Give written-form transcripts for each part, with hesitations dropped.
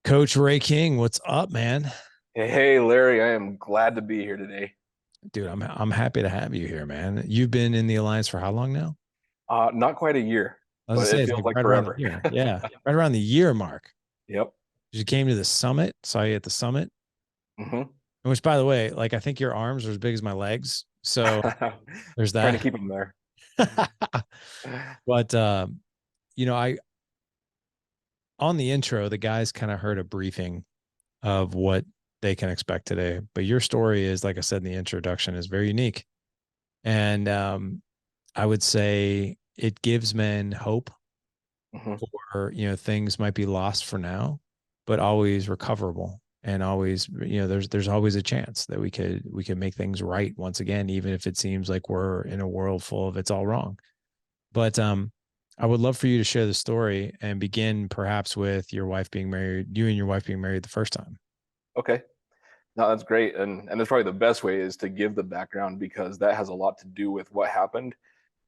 Coach Ray King, what's up, man? Hey, Larry, I am glad to be here today. Dude, I'm happy to have you here, man. You've been in the Alliance for how long now? Not quite a year, I was gonna but say it it's feels like like right around the forever. year. Yeah, right around the year mark. Yep. You came to the summit, saw you at the summit, hmm which by the way, like I think your arms are as big as my legs. So there's Trying to that. keep them there. But I on the intro, the guys kind of heard a briefing of what they can expect today. But your story is, like I said in the introduction, is very unique. And I would say it gives men hope hmm for, things might be lost for now, but always recoverable. And always, there's always a chance that we could make things right once again, even if it seems like we're in a world full of it's all wrong. But I would love for you to share the story and begin perhaps with your wife being married, you and your wife being married the first time. Okay. No, that's great. And that's probably the best way is to give the background because that has a lot to do with what happened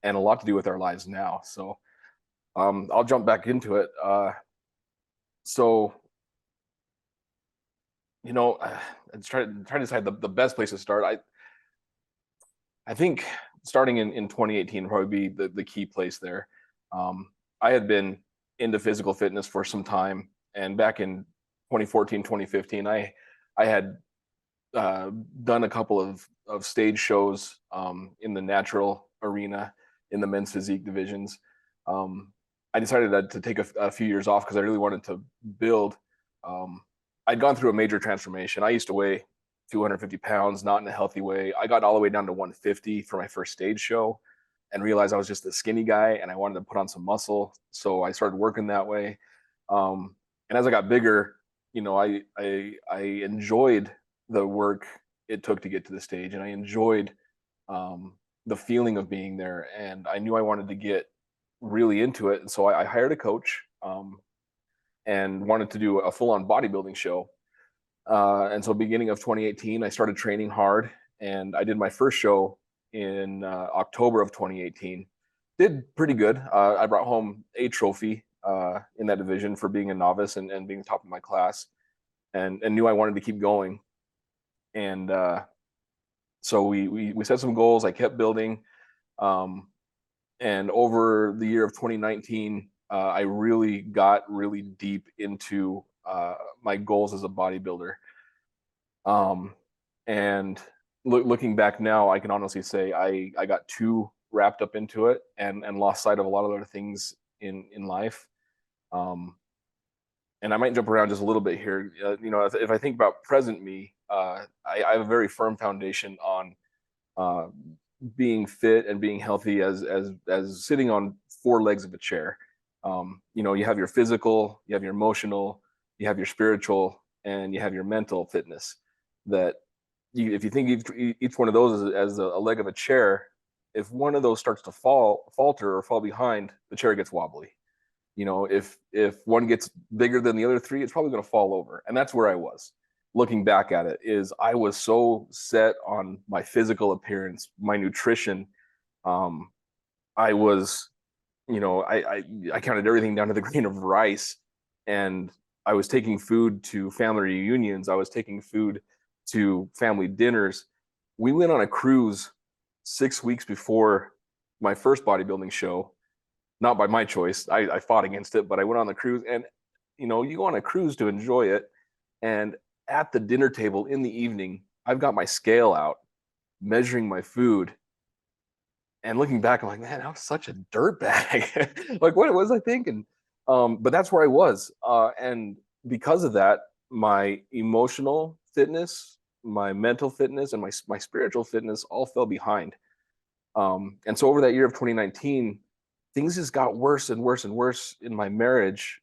and a lot to do with our lives now. So I'll jump back into it. So, you know, it's trying to decide the best place to start. I think starting in 2018 would probably be the key place there. I had been into physical fitness for some time, and back in 2014, 2015, I had uh, done a couple of stage shows in the natural arena in the men's physique divisions. Um, I decided to take a few years off because I really wanted to build. Um, I'd gone through a major transformation. I used to weigh 250 pounds, not in a healthy way. I got all the way down to 150 for my first stage show and realized I was just a skinny guy and I wanted to put on some muscle. So I started working that way. And as I got bigger, I enjoyed the work it took to get to the stage, and I enjoyed the feeling of being there. And I knew I wanted to get really into it, and so I hired a coach and wanted to do a full-on bodybuilding show. And so, beginning of 2018, I started training hard, and I did my first show in October of 2018. Did pretty good. I brought home a trophy in that division for being a novice and being the top of my class, and knew I wanted to keep going. And so we set some goals. I kept building, um, and over the year of 2019, I really got really deep into my goals as a bodybuilder. Um, and looking back now, I can honestly say I got too wrapped up into it and lost sight of a lot of other things in life. Um, and I might jump around just a little bit here. If I think about present me, I have a very firm foundation on uh, being fit and being healthy as sitting on four legs of a chair. You have your physical, you have your emotional, you have your spiritual, and you have your mental fitness. That if you think each one of those as a leg of a chair, if one of those starts to falter or fall behind, the chair gets wobbly. If one gets bigger than the other three, it's probably going to fall over. And that's where I was. Looking back at it, is I was so set on my physical appearance, my nutrition. um I was, I counted everything down to the grain of rice. And I was taking food to family reunions, I was taking food to family dinners. We went on a cruise 6 weeks before my first bodybuilding show, not by my choice. I fought against it, but I went on the cruise. And you go on a cruise to enjoy it. And at the dinner table in the evening, I've got my scale out, measuring my food. And looking back, I'm like, man, I was such a dirtbag. Like, what was I thinking? But that's where I was. And because of that, my emotional fitness, my mental fitness, and my spiritual fitness all fell behind. And so over that year of 2019, things just got worse and worse and worse in my marriage,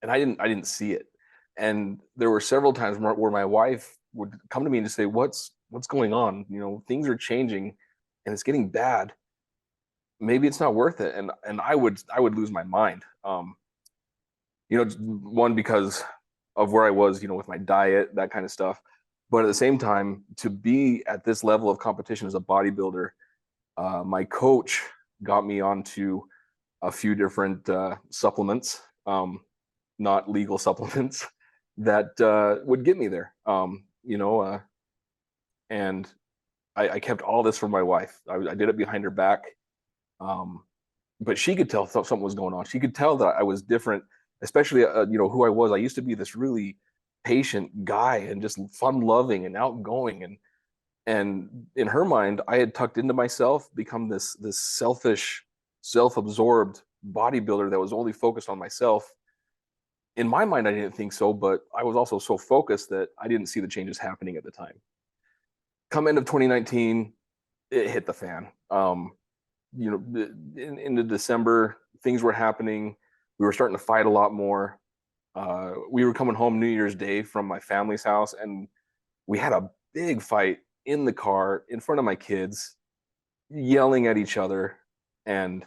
and I didn't see it. And there were several times where my wife would come to me and just say, "What's going on? Things are changing, and it's getting bad. Maybe it's not worth it." And I would lose my mind. One, because of where I was, with my diet, that kind of stuff. But at the same time, to be at this level of competition as a bodybuilder, my coach got me onto a few different supplements. not legal supplements that would get me there. And I kept all this from my wife. I did it behind her back. Um, but she could tell something was going on. She could tell that I was different, especially who I was. I used to be this really patient guy and just fun loving and outgoing, and in her mind, I had tucked into myself, become this selfish, self-absorbed bodybuilder that was only focused on myself. In my mind, I didn't think so, but I was also so focused that I didn't see the changes happening at the time. Come end of 2019, it hit the fan. Into December, things were happening. We were starting to fight a lot more. We were coming home New Year's Day from my family's house, and we had a big fight in the car in front of my kids, yelling at each other. And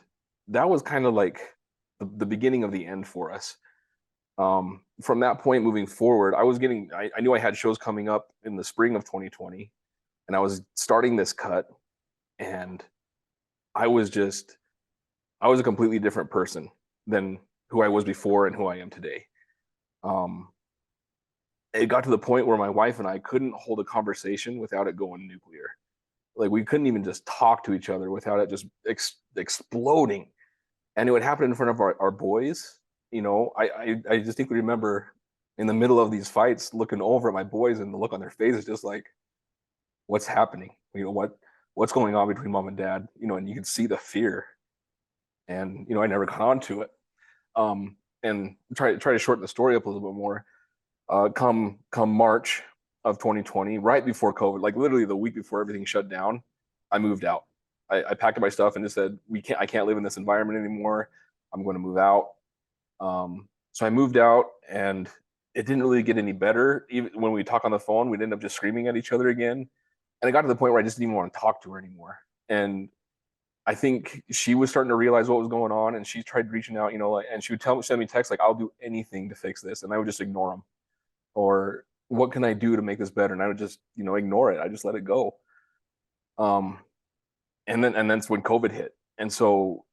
that was kind of like the beginning of the end for us. From that point moving forward, I knew I had shows coming up in the spring of 2020, and I was starting this cut, and I was a completely different person than who I was before and who I am today. Um, it got to the point where my wife and I couldn't hold a conversation without it going nuclear. Like we couldn't even just talk to each other without it just exploding. And it would happen in front of our boys. I distinctly remember in the middle of these fights looking over at my boys, and the look on their faces just like, what's happening? What's going on between mom and dad? And you could see the fear. And I never got onto it. And try to shorten the story up a little bit more. Come March of 2020, right before COVID, like literally the week before everything shut down, I moved out. I packed up my stuff and just said, I can't live in this environment anymore. I'm going to move out. So I moved out, and it didn't really get any better. Even when we talk on the phone, we'd end up just screaming at each other again. And it got to the point where I just didn't even want to talk to her anymore. And I think she was starting to realize what was going on, and she tried reaching out, and she would send me texts like, "I'll do anything to fix this," and I would just ignore them. Or, "What can I do to make this better?" And I would just, ignore it. I just let it go. Um, and that's when COVID hit, and so,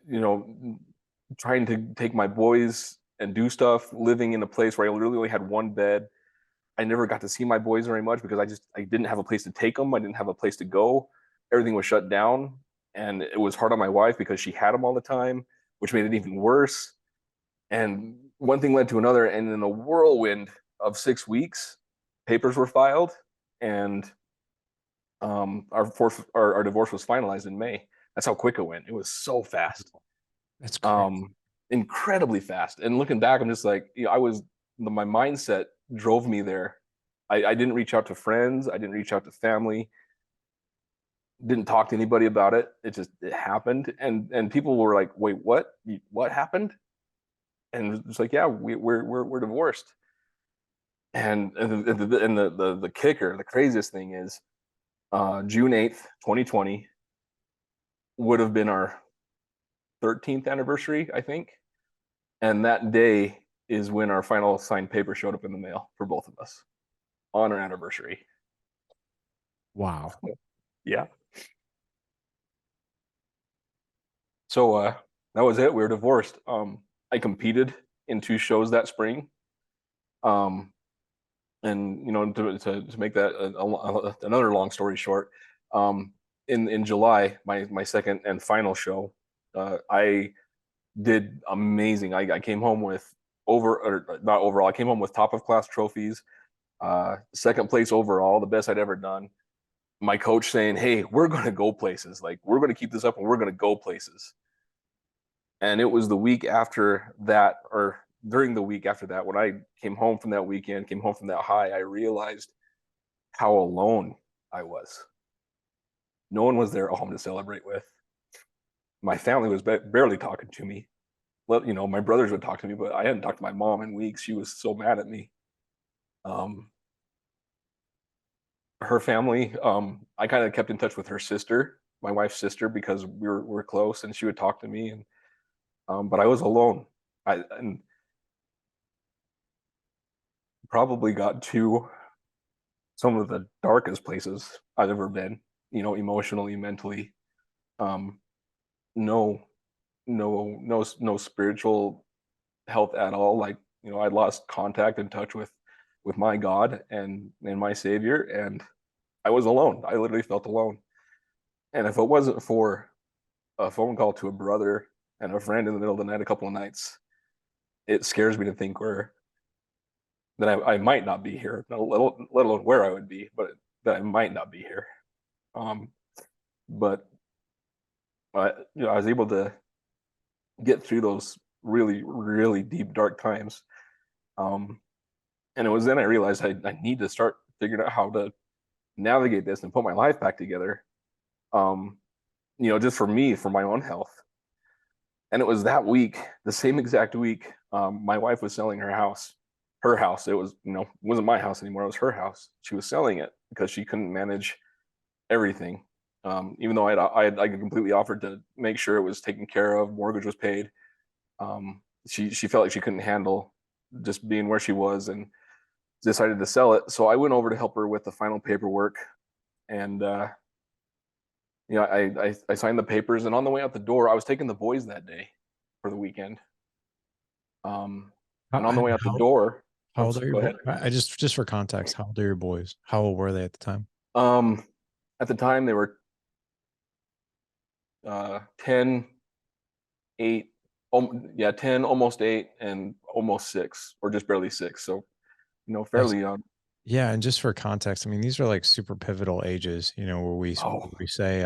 you know, trying to take my boys and do stuff, living in a place where I really only had one bed. I never got to see my boys very much because I didn't have a place to take them. I didn't have a place to go. Everything was shut down, and it was hard on my wife because she had them all the time, which made it even worse. And one thing led to another, and in a whirlwind of 6 weeks, papers were filed, and our divorce was finalized in May. That's how quick it went. It was so fast. That's crazy. Incredibly fast. And looking back, I'm just like, my mindset drove me there. I didn't reach out to friends. I didn't reach out to family. Didn't talk to anybody about it. It happened. And people were like, "Wait, what happened?" And it's like, "Yeah, we're divorced." And the kicker, the craziest thing is, June 8th, 2020 would have been our 13th anniversary, I think. And that day is when our final signed paper showed up in the mail for both of us on our anniversary. Wow. Yeah. So that was it. We were divorced. I competed in 2 shows that spring. And to make that another long story short, in July, my second and final show, I did amazing. I came home with not overall. I came home with top of class trophies, second place overall, the best I'd ever done. My coach saying, "Hey, we're going to go places. Like we're going to keep this up, and we're going to go places." And it was the week after that, or during the week after that, when I came home from that weekend, came home from that high, I realized how alone I was. No one was there at home to celebrate with. My family was barely talking to me. Well, my brothers would talk to me, but I hadn't talked to my mom in weeks. She was so mad at me. Um, Her family, I kind of kept in touch with her sister, my wife's sister, because we're close, and she would talk to me. And but I was alone. And probably got to some of the darkest places I've ever been. Emotionally, mentally. Um, no, no spiritual health at all. Like, I lost contact and touch with my God and my Savior, and I was alone. I literally felt alone. And if it wasn't for a phone call to a brother and a friend in the middle of the night, a couple of nights, it scares me to think where that I might not be here, let alone where I would be, but that I might not be here. Um, but I was able to get through those really, really deep, dark times. Um, and it was then I realized I need to start figuring out how to navigate this and put my life back together. Um, just for me, for my own health. And it was that week, the same exact week, my wife was selling her house. Her house. It was, it wasn't my house anymore. It was her house. She was selling it because she couldn't manage everything. Even though I completely offered to make sure it was taken care of, mortgage was paid. She felt like she couldn't handle just being where she was and decided to sell it. So I went over to help her with the final paperwork, and I signed the papers. And on the way out the door, I was taking the boys that day for the weekend. How, And on the way out the how, door, how old are your go boys? ahead. I just for context, how old are your boys? How old were they at the time? Um, at the time, they were 10, 8, yeah, 10, almost 8, and almost 6, or just barely 6. So, That's fairly young. yeah, and just for context, I mean, these are like super pivotal ages, where Oh, we say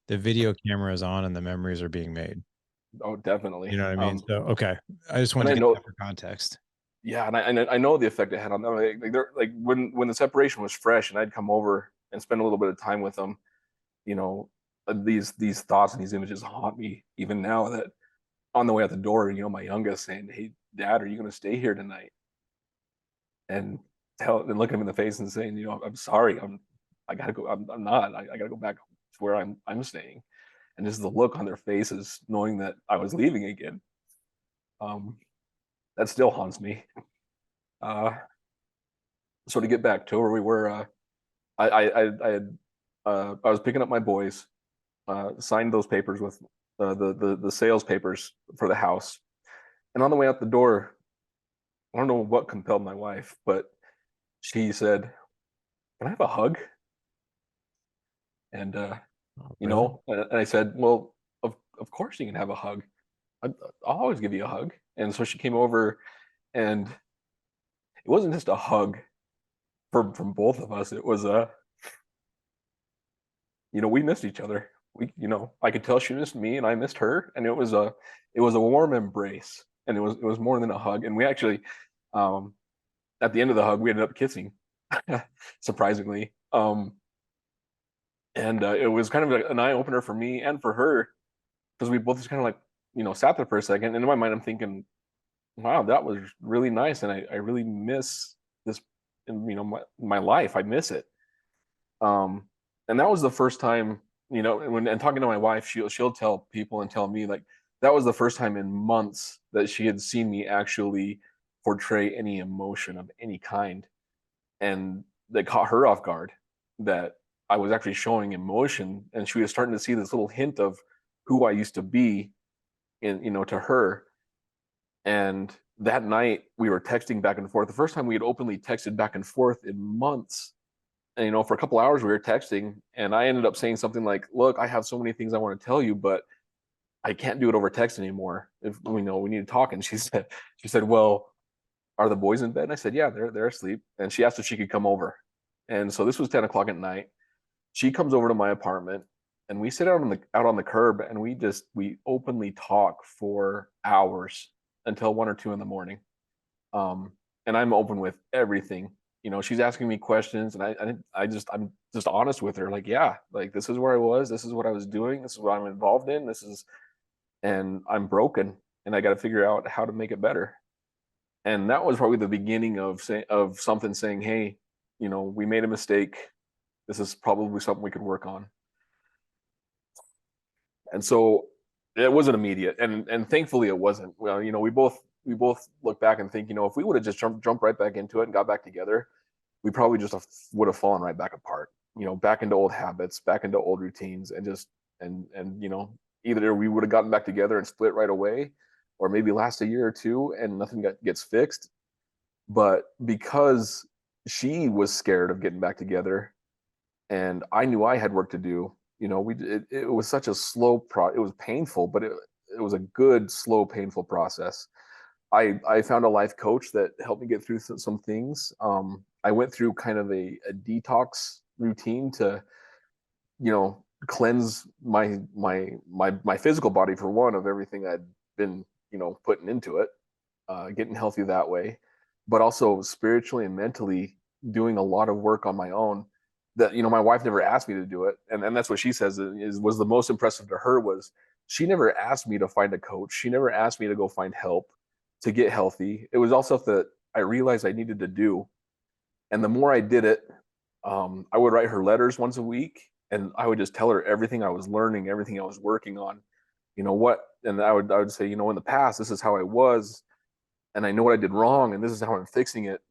the video camera is on and the memories are being made. oh, definitely. You know what I mean? So okay. I just And wanted I to get know, that for context. yeah, and I know the effect it had on them. Like they're like when the separation was fresh, and I'd come over and spend a little bit of time with them. You know, these thoughts and these images haunt me even now. That on the way out the door, my youngest saying, "Hey, Dad, are you going to stay here tonight?" And look him in the face and saying, "I'm sorry, I gotta go. I'm not. I gotta go back to where I'm staying." And just the look on their faces, knowing that I was leaving again, um, that still haunts me. Uh, so to get back to where we were, I was picking up my boys, signed those papers with the sales papers for the house, and on the way out the door, I don't know what compelled my wife, but she said, "Can I have a hug?" And Oh, really? and I said, "Well, of course you can have a hug. I'll always give you a hug." And so she came over, and it wasn't just a hug from both of us. It was we missed each other. I could tell she missed me, and I missed her, and it was a warm embrace, and it was more than a hug. And we actually, um, at the end of the hug, we ended up kissing, surprisingly. And it was kind of like an eye opener for me and for her, because we both just kind of like sat there for a second, and in my mind I'm thinking, wow, that was really nice, and I really miss this in my life. I miss it. um and that was the first time, and talking to my wife, she'll tell people and tell me, like, that was the first time in months that she had seen me actually portray any emotion of any kind, and that caught her off guard, that I was actually showing emotion, and she was starting to see this little hint of who I used to be in to her. And that night we were texting back and forth, the first time we had openly texted back and forth in months. And for a couple hours we were texting, and I ended up saying something like, "Look, I have so many things I want to tell you, but I can't do it over text anymore. If we know we need to talk." And she said, "Well, are the boys in bed?" And I said, "Yeah, they're asleep." And she asked if she could come over. And so this was 10 o'clock at night. She comes over to my apartment, and we sit out on the curb, and we openly talk for hours until 1 or 2 in the morning. um and I'm open with everything. She's asking me questions, and I'm just honest with her, like, yeah, like, this is where I was, this is what I was doing, this is what I'm involved in, and I'm broken, and I got to figure out how to make it better. And that was probably the beginning of something saying, "Hey, we made a mistake. This is probably something we could work on." And so it wasn't immediate, and thankfully it wasn't. Well, we both look back and think, if we would have just jumped right back into it and got back together, we probably just would have fallen right back apart. Back into old habits, back into old routines, and just and either we would have gotten back together and split right away, or maybe last a year or two and nothing gets fixed. But because she was scared of getting back together, and I knew I had work to do, it was such a it was painful, but it was a good, slow, painful process. I found a life coach that helped me get through some things. I went through kind of a detox routine to, cleanse my physical body, for one, of everything I'd been, putting into it, getting healthy that way, but also spiritually and mentally doing a lot of work on my own that, my wife never asked me to do it. And that's what she says was the most impressive to her was she never asked me to find a coach. She never asked me to go find help to get healthy. It was all stuff that I realized I needed to do. And the more I did it, I would write her letters once a week, and I would just tell her everything I was learning, everything I was working on, and I would say, in the past, this is how I was, and I know what I did wrong, and this is how I'm fixing it.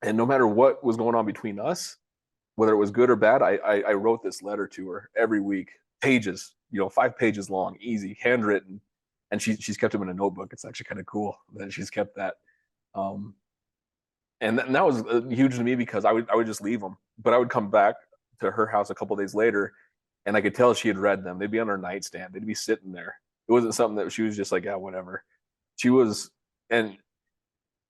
And no matter what was going on between us, whether it was good or bad, I wrote this letter to her every week, pages, 5 pages long, easy, handwritten, and she's kept them in a notebook. It's actually kind of cool that she's kept that. Um, and that was huge to me because I would just leave them, but I would come back to her house a couple of days later, and I could tell she had read them. They'd be on her nightstand. They'd be sitting there. It wasn't something that she was just like, yeah, whatever. She was, and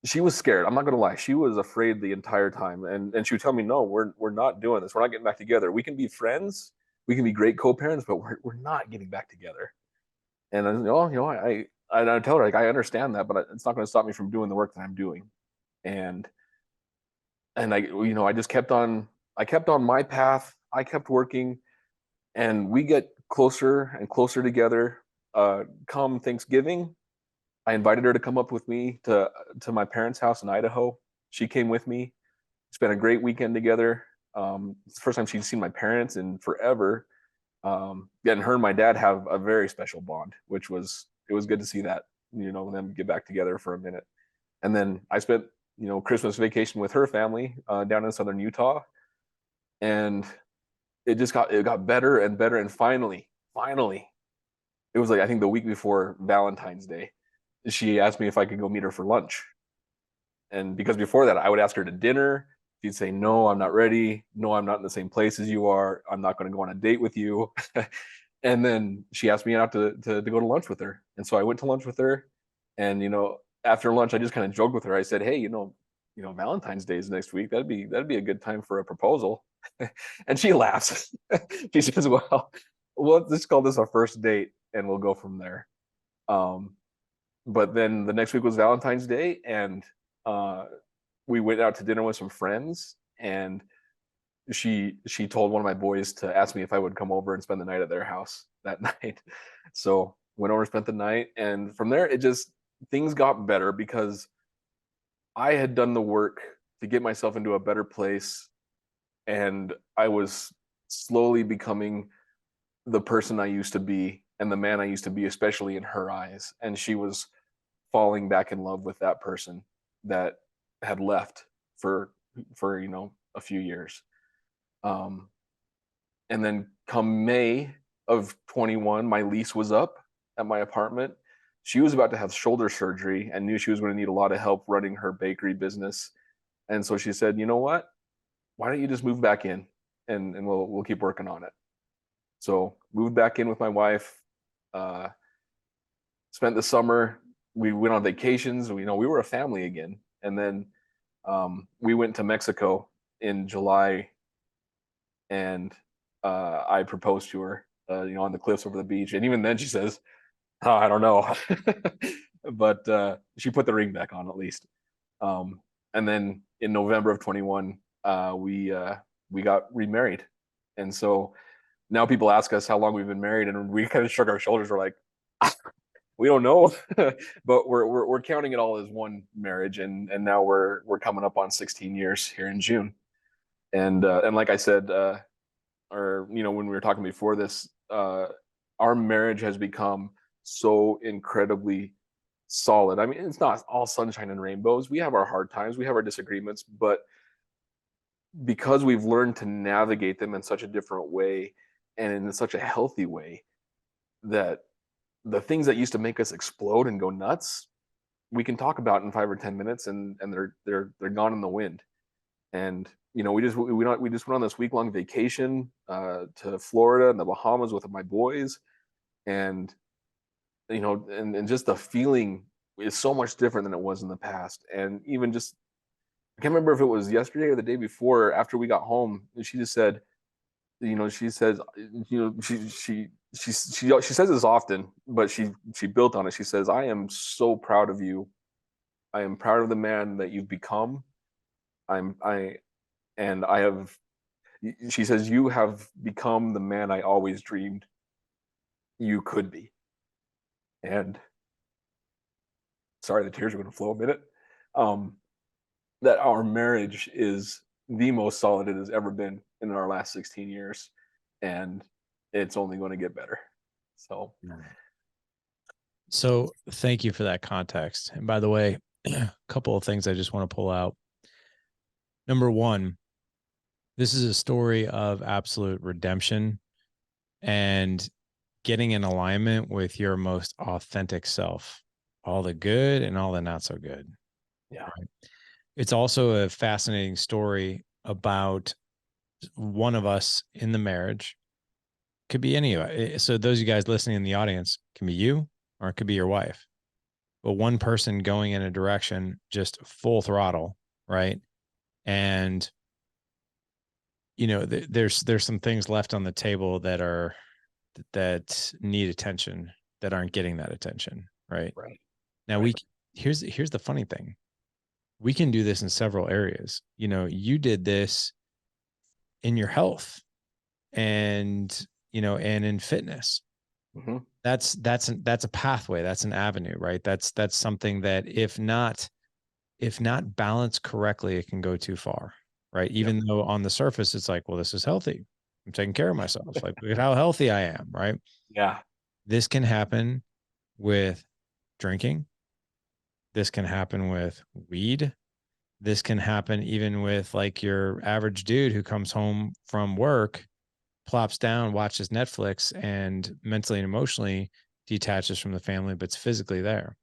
she was scared. I'm not gonna lie. She was afraid the entire time, and she would tell me, "No, we're not doing this. We're not getting back together. We can be friends. We can be great co-parents, but we're not getting back together." And I, I tell her, like, I understand that, but it's not going to stop me from doing the work that I'm doing. And I just kept on. I kept on my path. I kept working, and we get closer and closer together. Come Thanksgiving, I invited her to come up with me to my parents' house in Idaho. She came with me. Spent a great weekend together. It's the first time she'd seen my parents in forever. Yeah, and her and my dad have a very special bond, which was it was good to see that, them get back together for a minute. And then I spent, Christmas vacation with her family down in southern Utah, and it got better and better. And finally, it was like I think the week before Valentine's Day, she asked me if I could go meet her for lunch. And because before that, I would ask her to dinner. She'd say, "No, I'm not ready. No, I'm not in the same place as you are. I'm not going to go on a date with you." And then she asked me out to go to lunch with her. And so I went to lunch with her. And, after lunch, I just kind of joked with her. I said, "Hey, Valentine's Day is next week. That'd be a good time for a proposal." And she laughs. She says, "Well, let's call this our first date and we'll go from there." Um, but then the next week was Valentine's Day, and uh, we went out to dinner with some friends, and she told one of my boys to ask me if I would come over and spend the night at their house that night. So went over, spent the night, and from there it just things got better because I had done the work to get myself into a better place, and I was slowly becoming the person I used to be and the man I used to be, especially in her eyes. And she was falling back in love with that person that had left for a few years. Um, and then come May of 21, my lease was up at my apartment. She was about to have shoulder surgery and knew she was going to need a lot of help running her bakery business. And so she said, "You know what? Why don't you just move back in, and we'll keep working on it." So moved back in with my wife. Uh, Spent the summer. We went on vacations. We were a family again. And then we went to Mexico in July, and I proposed to her, on the cliffs over the beach. And even then, she says, "Oh, I don't know," but she put the ring back on at least. Um, and then in November of 21, we got remarried, and so now people ask us how long we've been married, and we kind of shrug our shoulders. We're like, we don't know, but we're counting it all as one marriage, and now we're coming up on 16 years here in June. And like I said, or when we were talking before this, our marriage has become so incredibly solid. I mean, it's not all sunshine and rainbows. We have our hard times, we have our disagreements, but because we've learned to navigate them in such a different way and in such a healthy way, that the things that used to make us explode and go nuts, we can talk about in 5 or 10 minutes, and they're gone in the wind. And we just went on this week long vacation to Florida and the Bahamas with my boys, and and just the feeling is so much different than it was in the past. And even just, I can't remember if it was yesterday or the day before, after we got home, she just said, she says, she says this often, but she built on it. She says, "I am so proud of you. I am proud of the man that you've become. I'm I and I have." She says, "You have become the man I always dreamed you could be." And sorry, the tears are going to flow a minute. Um, that our marriage is the most solid it has ever been in our last 16 years, and it's only going to get better. So, So thank you for that context. And by the way, a couple of things I just want to pull out. Number one, this is a story of absolute redemption and getting in alignment with your most authentic self, all the good and all the not so good. yeah. Right? It's also a fascinating story about one of us in the marriage. Could be any. So those of you guys listening in the audience, can be you or it could be your wife. But one person going in a direction just full throttle, right? And there's some things left on the table that need attention that aren't getting that attention, right? Right. Now Right. here's the funny thing. We can do this in several areas. You did this in your health and and in fitness. Mm-hmm. That's a pathway, that's an avenue, right? That's something that if not balanced correctly, it can go too far, right? Yep. Even though on the surface it's like, well, this is healthy. I'm taking care of myself. Like, look at how healthy I am, right? Yeah. This can happen with drinking. This can happen with weed. This can happen even with like your average dude who comes home from work, plops down, watches Netflix, and mentally and emotionally detaches from the family, but's physically there,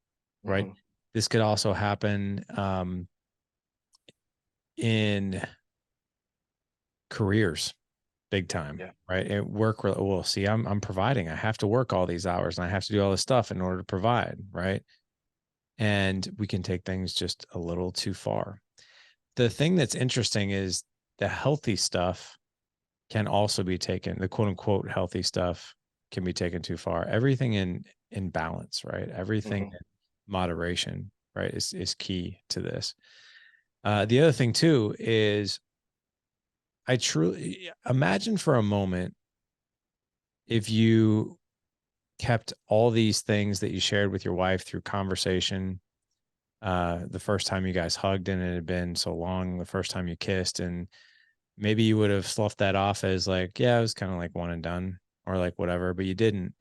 right? Mm-hmm. This could also happen in careers, big time, Yeah. right? At work, well, see, I'm providing. I have to work all these hours and I have to do all this stuff in order to provide, right? And we can take things just a little too far. The thing that's interesting is the healthy stuff can also be taken, the quote unquote healthy stuff can be taken too far. Everything in balance, right? Everything Mm-hmm. in moderation, right, is key to this. The other thing too is I truly imagine for a moment if you kept all these things that you shared with your wife through conversation, the first time you guys hugged and it had been so long, the first time you kissed, and maybe you would have sloughed that off as like, yeah, it was kind of like one and done or like whatever, but you didn't.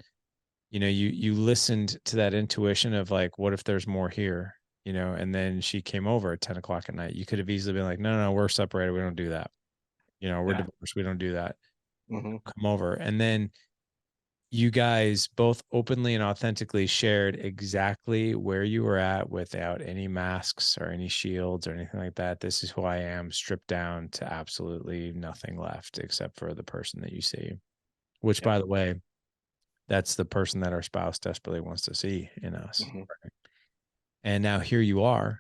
You listened to that intuition of like, what if there's more here? And then she came over at 10 o'clock at night. You could have easily been like, no, no, no, we're separated. We don't do that. We're Yeah. divorced. We don't do that. Mm-hmm. Come over. And then you guys both openly and authentically shared exactly where you were at without any masks or any shields or anything like that. This is who I am, stripped down to absolutely nothing left except for the person that you see, which, Yep. by the way, that's the person that our spouse desperately wants to see in us. Mm-hmm. And now here you are,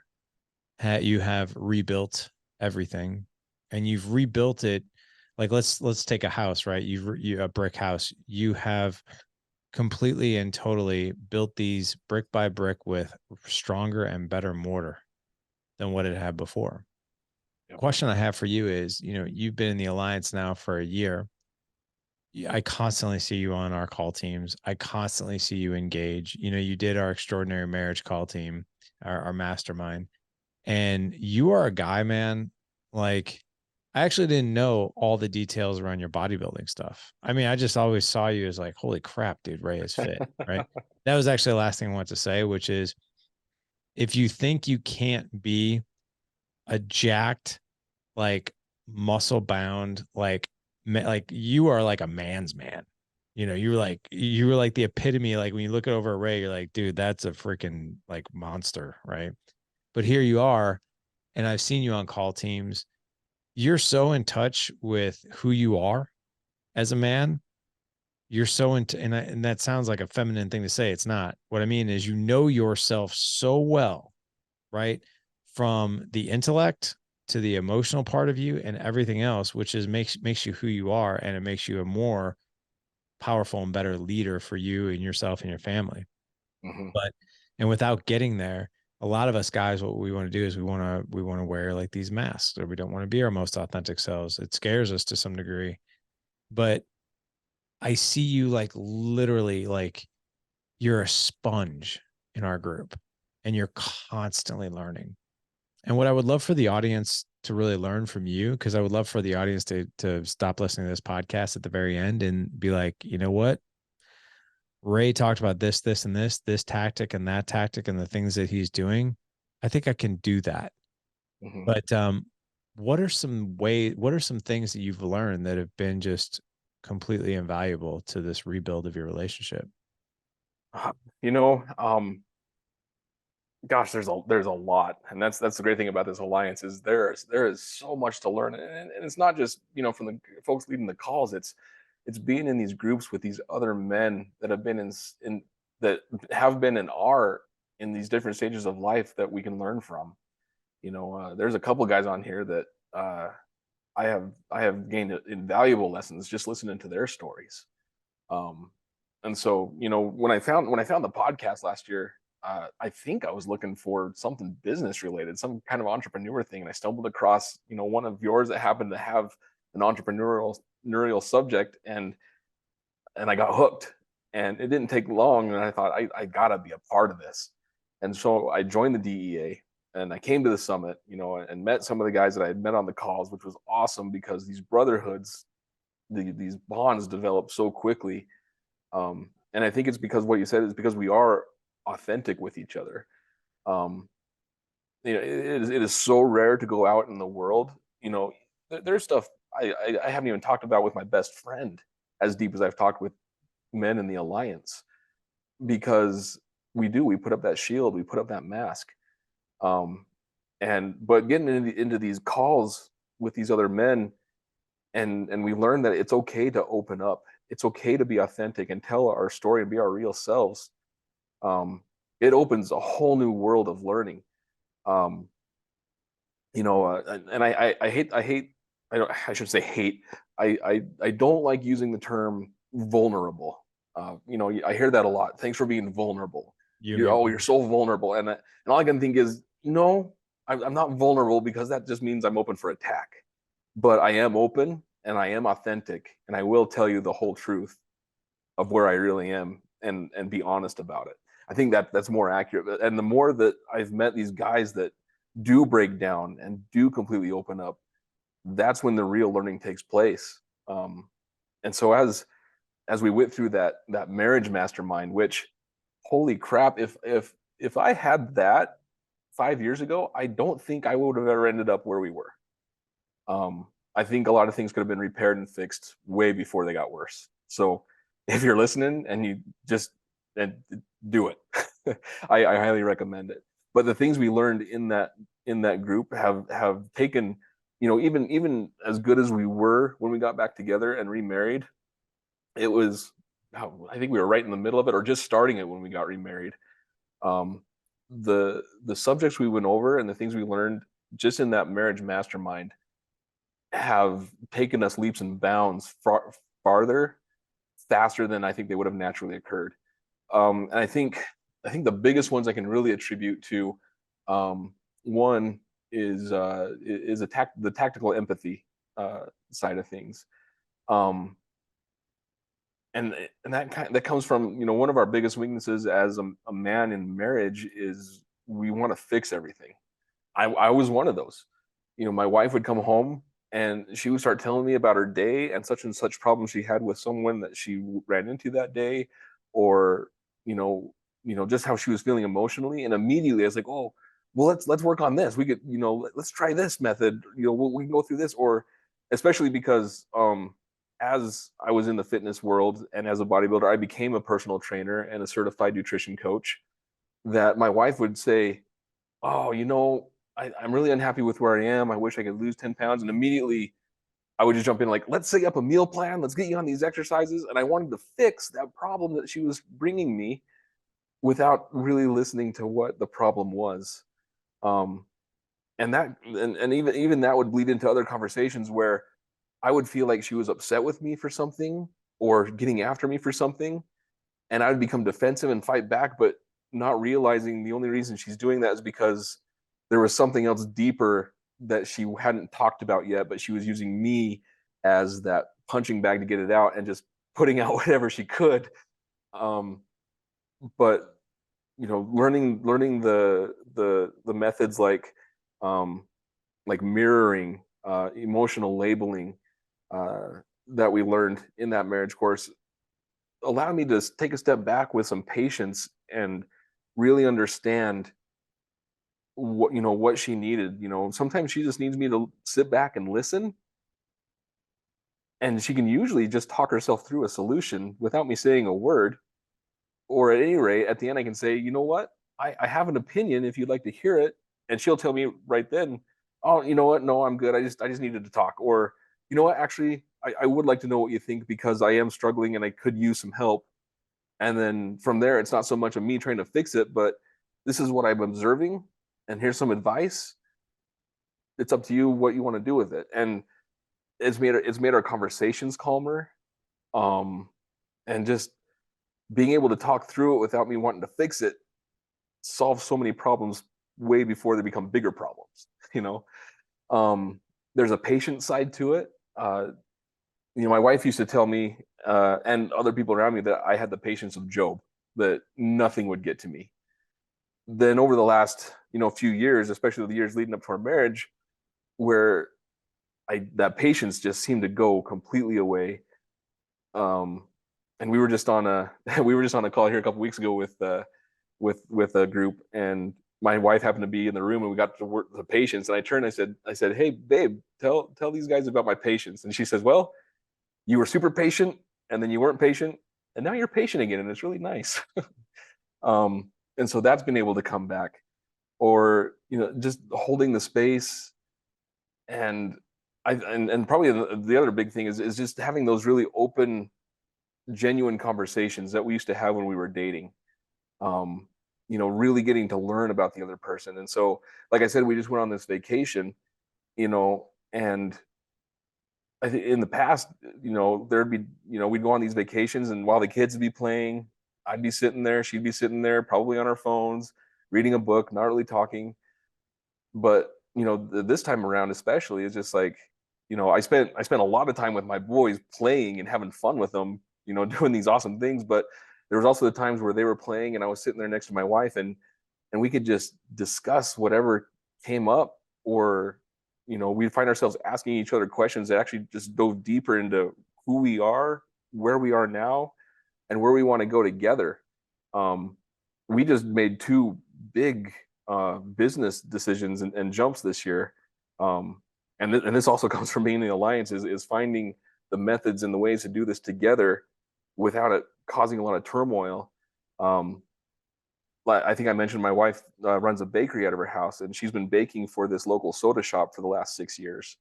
you have rebuilt everything and you've rebuilt it. Like let's take a house, right? You a brick house. You have completely and totally built these brick by brick with stronger and better mortar than what it had before. Yep. Question I have for you is, you've been in the alliance now for a year. I constantly see you on our call teams. I constantly see you engage. You did our extraordinary marriage call team, our mastermind, and you are a guy, man. Like, I actually didn't know all the details around your bodybuilding stuff. I mean, I just always saw you as like, holy crap, dude, Ray is fit, right? That was actually the last thing I wanted to say, which is if you think you can't be a jacked, like muscle bound, like you are like a man's man. you were like the epitome. Like when you look over at Ray, you're like, dude, that's a freaking like monster, right? But here you are, and I've seen you on call teams. You're so in touch with who you are as a man. You're so into, and that sounds like a feminine thing to say. It's not. What I mean is, you know yourself so well, right? From the intellect to the emotional part of you and everything else, which is makes you who you are, and it makes you a more powerful and better leader for you and yourself and your family. Hmm. But and without getting there, a lot of us guys, what we want to do is we want to wear like these masks, or we don't want to be our most authentic selves. It scares us to some degree. But I see you like literally like you're a sponge in our group, and you're constantly learning. And what I would love for the audience to really learn from you, because I would love for the audience to stop listening to this podcast at the very end and be like, you know what? Ray talked about and this tactic and that tactic and the things that he's doing. I think I can do that. Hmm. But what are some things that you've learned that have been just completely invaluable to this rebuild of your relationship? You know, gosh, there's a lot, and that's the great thing about this alliance is there is so much to learn, and it's not just from the folks leading the calls. It's being in these groups with these other men that have been in that have been and are in these different stages of life that we can learn from. There's a couple guys on here that I have gained invaluable lessons just listening to their stories. Um, and so, when I found the podcast last year, I think I was looking for something business related, some kind of entrepreneur thing, and I stumbled across one of yours that happened to have an entrepreneurial subject, and I got hooked. And it didn't take long, and I thought I gotta be a part of this. And so I joined the DEA, and I came to the summit, and met some of the guys that I had met on the calls, which was awesome because these brotherhoods, these bonds develop so quickly. And I think it's because what you said is because we are authentic with each other. Um, it is so rare to go out in the world. There's stuff I haven't even talked about with my best friend as deep as I've talked with men in the alliance, because we put up that shield, we put up that mask. Um, and but getting into these calls with these other men, and we learn that it's okay to open up, it's okay to be authentic and tell our story and be our real selves. um, it opens a whole new world of learning. um, and I hate I should say hate. I don't like using the term vulnerable. I hear that a lot. Thanks for being vulnerable. You and You're me oh, you're both. so vulnerable, and all I can think is no, I'm not vulnerable, because that just means I'm open for attack. But I am open, and I am authentic, and I will tell you the whole truth of where I really am, and be honest about it. I think that's more accurate. And the more that I've met these guys that do break down and do completely open up, that's when the real learning takes place. And so as we went through that marriage mastermind, which, holy crap, if I had that 5 years ago, I don't think I would have ever ended up where we were. I think a lot of things could have been repaired and fixed way before they got worse. So if you're listening and you just and do it, I highly recommend it. But the things we learned in that group have taken, even as good as we were when we got back together and remarried, it was, I think we were right in the middle of it or just starting it when we got remarried. Um, the subjects we went over and the things we learned just in that marriage mastermind have taken us leaps and bounds farther, faster than I think they would have naturally occurred. And I think the biggest ones I can really attribute to, one is the tactical empathy side of things. Um, and that comes from, one of our biggest weaknesses as a man in marriage is we want to fix everything. I was one of those. My wife would come home and she would start telling me about her day and such problems she had with someone that she ran into that day, or you know, just how she was feeling emotionally. And immediately I was like, oh, well, let's work on this. We could, let's try this method. We can go through this, or especially because as I was in the fitness world and as a bodybuilder, I became a personal trainer and a certified nutrition coach, that my wife would say, oh, I'm really unhappy with where I am. I wish I could lose 10 pounds. And immediately I would just jump in, like, let's set up a meal plan. Let's get you on these exercises. And I wanted to fix that problem that she was bringing me without really listening to what the problem was. Um, and even that would bleed into other conversations where I would feel like she was upset with me for something or getting after me for something, and I would become defensive and fight back, but not realizing the only reason she's doing that is because there was something else deeper that she hadn't talked about yet, but she was using me as that punching bag to get it out and just putting out whatever she could. Um, but learning the methods um, like mirroring, emotional labeling, that we learned in that marriage course allowed me to take a step back with some patience and really understand what she needed. Sometimes she just needs me to sit back and listen, and she can usually just talk herself through a solution without me saying a word. Or at any rate, at the end, I can say, you know what, I have an opinion if you'd like to hear it. And she'll tell me right then, oh, you know what, no, I'm good. I just needed to talk. Or, you know what, actually, I would like to know what you think because I am struggling and I could use some help. And then from there, it's not so much of me trying to fix it, but this is what I'm observing, and here's some advice. It's up to you what you want to do with it. And it's made our conversations calmer, um, and just being able to talk through it without me wanting to fix it solves so many problems way before they become bigger problems. You know, um, there's a patient side to it. My wife used to tell me, and other people around me, that I had the patience of Job, that nothing would get to me. Then over the last, few years, especially the years leading up to our marriage, where that patience just seemed to go completely away. Um, and we were just on a we were just on a call here a couple weeks ago with a group, and my wife happened to be in the room, and we got to work the patience. And I turned, I said, hey babe, tell these guys about my patience. And she says, well, you were super patient, and then you weren't patient, and now you're patient again, and it's really nice. And so that's been able to come back. Or just holding the space. And and probably the other big thing is just having those really open, genuine conversations that we used to have when we were dating. um really getting to learn about the other person. And so, like I said, we just went on this vacation, and I think in the past, there'd be, we'd go on these vacations, and while the kids would be playing, I'd be sitting there, she'd be sitting there, probably on our phones, reading a book, not really talking. But this time around, especially, it's just like, I spent a lot of time with my boys playing and having fun with them, doing these awesome things. But there was also the times where they were playing and I was sitting there next to my wife, and we could just discuss whatever came up. Or we'd find ourselves asking each other questions that actually just dove deeper into who we are, where we are now, and where we want to go together. um, we just made two big business decisions and jumps this year. And this also comes from being in the alliance, is finding the methods and the ways to do this together without it causing a lot of turmoil. um, I think I mentioned my wife runs a bakery out of her house, and she's been baking for this local soda shop for the last 6 years.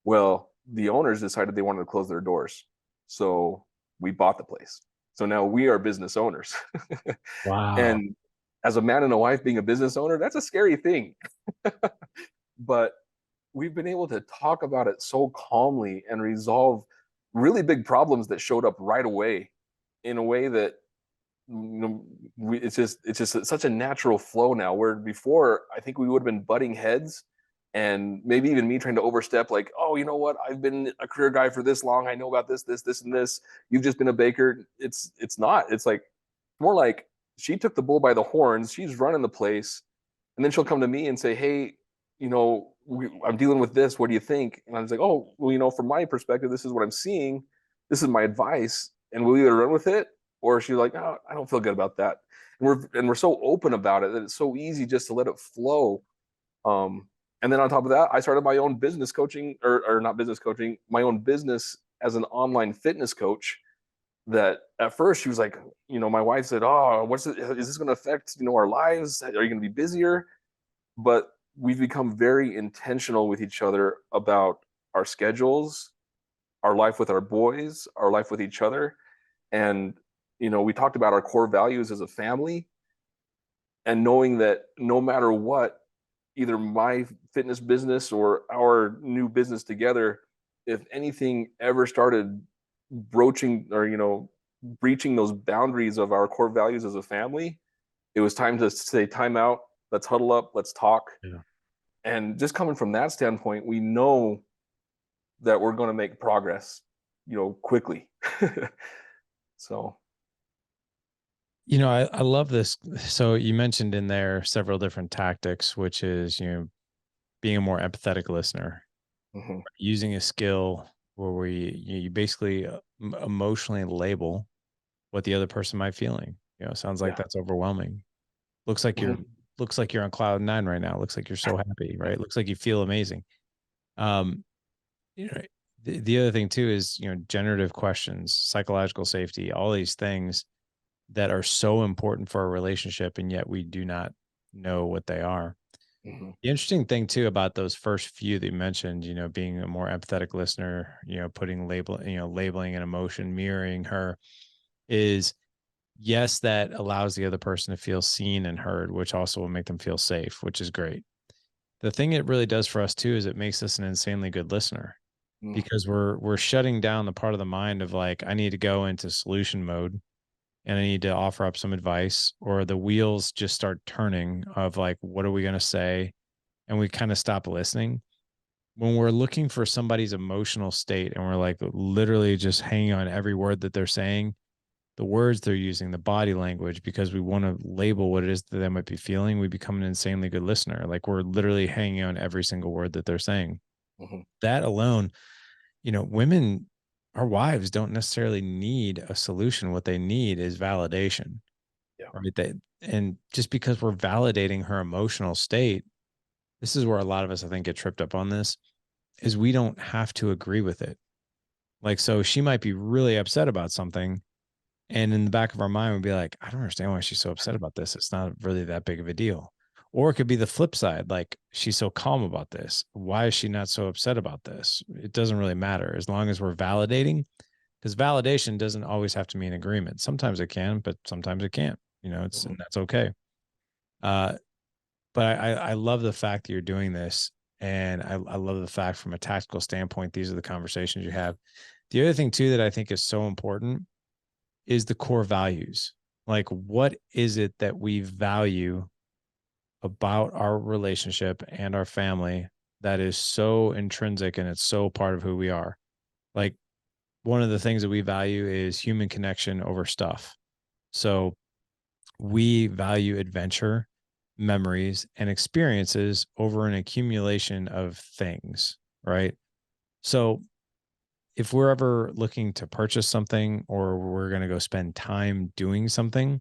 Well, the owners decided they wanted to close their doors, so we bought the place. So now we are business owners. Wow. And as a man and a wife, being a business owner, that's a scary thing. But we've been able to talk about it so calmly and resolve really big problems that showed up right away, in a way that, it's just such a natural flow now, where before I think we would have been butting heads, and maybe even me trying to overstep, like, oh, you know what, I've been a career guy for this long, I know about this and this, you've just been a baker. It's not, it's like more like she took the bull by the horns, she's running the place, and then she'll come to me and say, hey, I'm dealing with this, what do you think? And I was like, oh, well, from my perspective, this is what I'm seeing, this is my advice, and we'll either run with it, or she's like, oh, I don't feel good about that. And we're so open about it that it's so easy just to let it flow. um, and then on top of that, I started my own business coaching, or not business coaching, my own business as an online fitness coach that at first she was like, my wife said, "Oh, is this going to affect, our lives? Are you going to be busier?" But we've become very intentional with each other about our schedules, our life with our boys, our life with each other. And, we talked about our core values as a family, and knowing that no matter what, either my fitness business or our new business together, if anything ever started broaching or, breaching those boundaries of our core values as a family, it was time to say, time out, let's huddle up, let's talk. Yeah. And just coming from that standpoint, we know that we're going to make progress, quickly. So, I love this. So you mentioned in there several different tactics, which is, being a more empathetic listener, mhm, using a skill where you basically emotionally label what the other person might feeling. Sounds like yeah, that's overwhelming. Looks like you're mhm, looks like you're on cloud nine right now. Looks like you're so happy, right? Looks like you feel amazing. Um, you know, the other thing too is, generative questions, psychological safety, all these things that are so important for a relationship, and yet we do not know what they are. mhm, The interesting thing too about those first few that you mentioned, being a more empathetic listener, putting labeling an emotion, mirroring her, is yes, that allows the other person to feel seen and heard, which also will make them feel safe, which is great. The thing it really does for us too is it makes us an insanely good listener, mm, because we're shutting down the part of the mind of like, I need to go into solution mode and I need to offer up some advice, or the wheels just start turning of like, what are we going to say? And we kind of stop listening. When we're looking for somebody's emotional state and we're like literally just hanging on every word that they're saying, the words they're using, the body language, because we want to label what it is that they might be feeling, we become an insanely good listener. Like we're literally hanging on every single word that they're saying. mhm, That alone, women, our wives don't necessarily need a solution. What they need is validation, yeah, right? And just because we're validating her emotional state, this is where a lot of us, I think, get tripped up on this, is we don't have to agree with it. Like, so she might be really upset about something. And in the back of our mind, we'd be like, I don't understand why she's so upset about this. It's not really that big of a deal. Or it could be the flip side. Like, she's so calm about this. Why is she not so upset about this? It doesn't really matter as long as we're validating, because validation doesn't always have to mean agreement. Sometimes it can, but sometimes it can't. And mhm, that's okay. Uh, but I love the fact that you're doing this. And I love the fact from a tactical standpoint, these are the conversations you have. The other thing, too, that I think is so important is the core values. Like, what is it that we value about our relationship and our family that is so intrinsic and it's so part of who we are? Like, one of the things that we value is human connection over stuff. So we value adventure, memories, and experiences over an accumulation of things, right? So if we're ever looking to purchase something or we're going to go spend time doing something,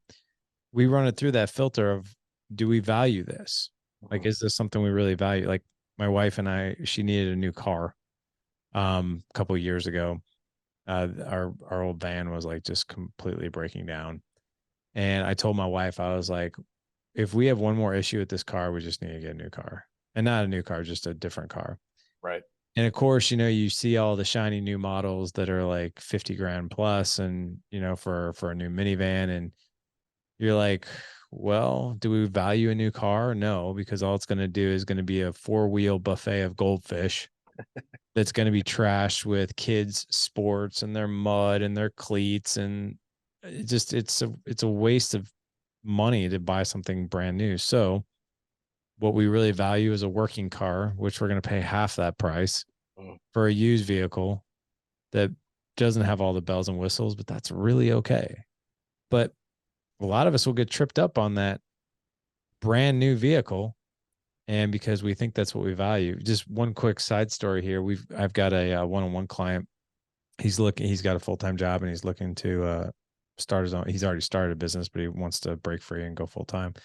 we run it through that filter of, do we value this? Like, mhm, is this something we really value? Like, my wife and I, she needed a new car a couple of years ago. Our old van was like just completely breaking down. And I told my wife, I was like, if we have one more issue with this car, we just need to get a new car. And not a new car, just a different car. right. And of course, you see all the shiny new models that are like 50 grand plus, and for a new minivan, and you're like, well, do we value a new car? No, because all it's going to do is going to be a four-wheel buffet of goldfish that's going to be trashed with kids' sports and their mud and their cleats, and it's a waste of money to buy something brand new. So what we really value is a working car, which we're going to pay half that price Mm, for a used vehicle that doesn't have all the bells and whistles, but that's really okay. But a lot of us will get tripped up on that brand new vehicle. And because we think that's what we value. Just one quick side story here. I've got a one-on-one client. He's got a full-time job and he's looking to start his own. He's already started a business, but he wants to break free and go full-time.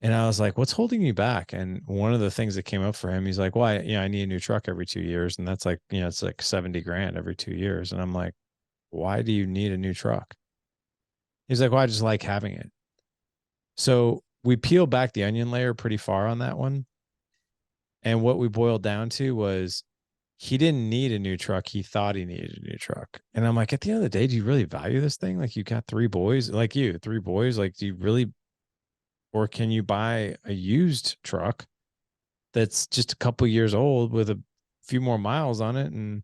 And I was like, what's holding you back? And one of the things that came up for him, he's like, well, I need a new truck every 2 years. And that's like, it's like 70 grand every 2 years. And I'm like, why do you need a new truck? He's like, well, I just like having it. So we peel back the onion layer pretty far on that one. And what we boiled down to was he didn't need a new truck. He thought he needed a new truck. And I'm like, at the end of the day, do you really value this thing? Like, you got three boys, like you, three boys. Like, do you really, or can you buy a used truck that's just a couple years old with a few more miles on it, and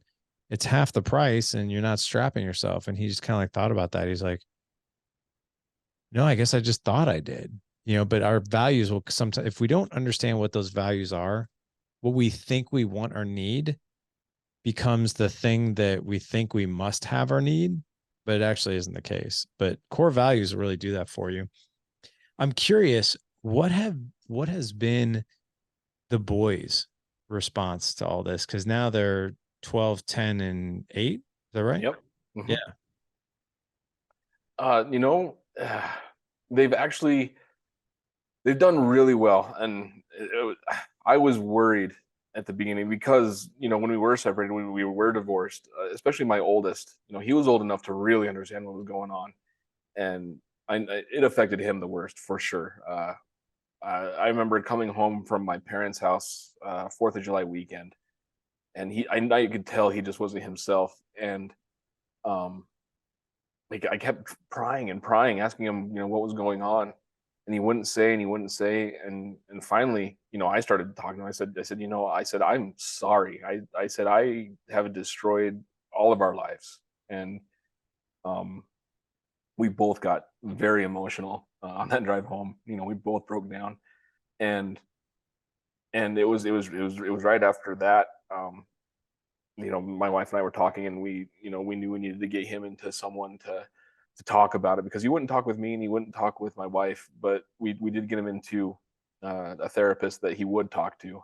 it's half the price and you're not strapping yourself? And he just kind of like thought about that. He's like, no, I guess I just thought I did, but our values will sometimes, if we don't understand what those values are, what we think we want or need becomes the thing that we think we must have or need, but it actually isn't the case. But core values really do that for you. I'm curious, what has been the boys' response to all this? Because now they're 12, 10, and 8. Is that right? Yep. Yeah. Hmm. You know, they've actually they've done really well, and I was worried at the beginning because when we were separated, we were divorced. Especially my oldest, he was old enough to really understand what was going on, and it affected him the worst for sure. I remember coming home from my parents' house, Fourth of July weekend, and I could tell he just wasn't himself, and um, like I kept prying and prying, asking him, what was going on, and he wouldn't say, and he wouldn't say, and finally, I started talking to him. I said, I'm sorry. I said I have destroyed all of our lives, and um, we both got very emotional on that drive home. We both broke down, and it was right after that. My wife and I were talking, and we knew we needed to get him into someone to talk about it, because he wouldn't talk with me and he wouldn't talk with my wife, but we did get him into a therapist that he would talk to,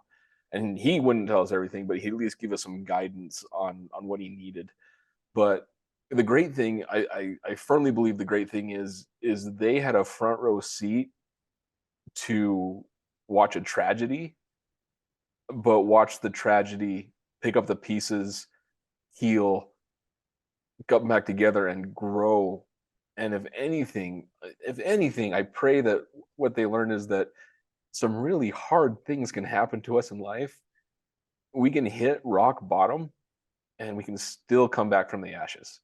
and he wouldn't tell us everything, but he'd at least give us some guidance on what he needed. But the great thing, I firmly believe the great thing is they had a front row seat to watch a tragedy, but watch the tragedy pick up the pieces, heal, come back together, and grow. And if anything, I pray that what they learn is that some really hard things can happen to us in life. We can hit rock bottom, and we can still come back from the ashes,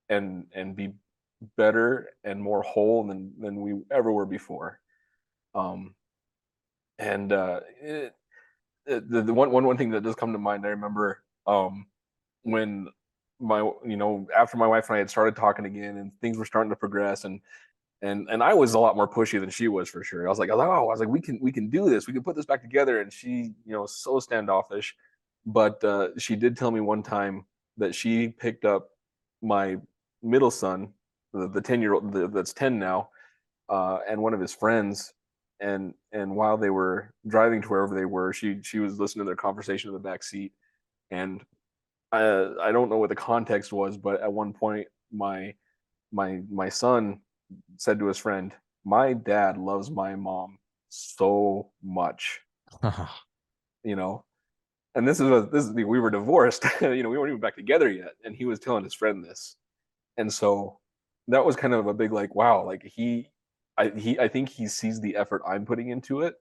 and be better and more whole than we ever were before. Um, and the one thing that does come to mind, I remember when after my wife and I had started talking again, and things were starting to progress, and I was a lot more pushy than she was, for sure. I was like, we can do this. We can put this back together. And she, so standoffish. But she did tell me one time that she picked up my middle son, the 10-year-old that's 10 now, and one of his friends. And while they were driving to wherever they were, she was listening to their conversation in the back seat. And I don't know what the context was, but at one point, my son said to his friend, "My dad loves my mom so much," you know. And we were divorced, we weren't even back together yet, and he was telling his friend this. And so that was kind of a big, like, wow, like I think he sees the effort I'm putting into it,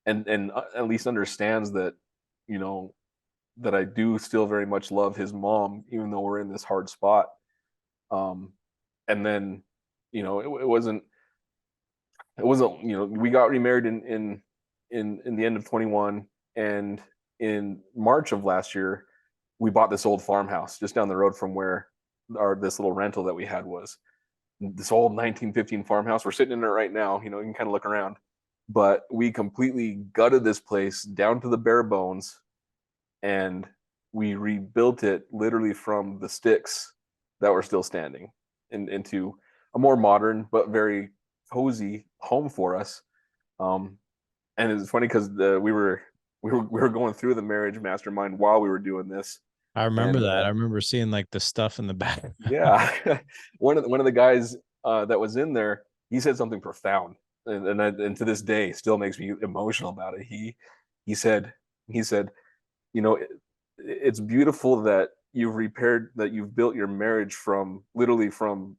and at least understands that, you know, that I do still very much love his mom, even though we're in this hard spot. Um, and then, it wasn't, we got remarried in the end of 21, and in March of last year, we bought this old farmhouse just down the road from where this little rental that we had was. This old 1915 farmhouse. We're sitting in it right now. You can kind of look around, but we completely gutted this place down to the bare bones, and we rebuilt it literally from the sticks that were still standing, into a more modern but very cozy home for us. Um, and it's funny because we were going through the marriage mastermind while we were doing this, I remember and that. I remember seeing like the stuff in the back. yeah, one of the guys that was in there, he said something profound. and to this day still makes me emotional about it. He said he said, you know, it's beautiful that you've built your marriage from literally from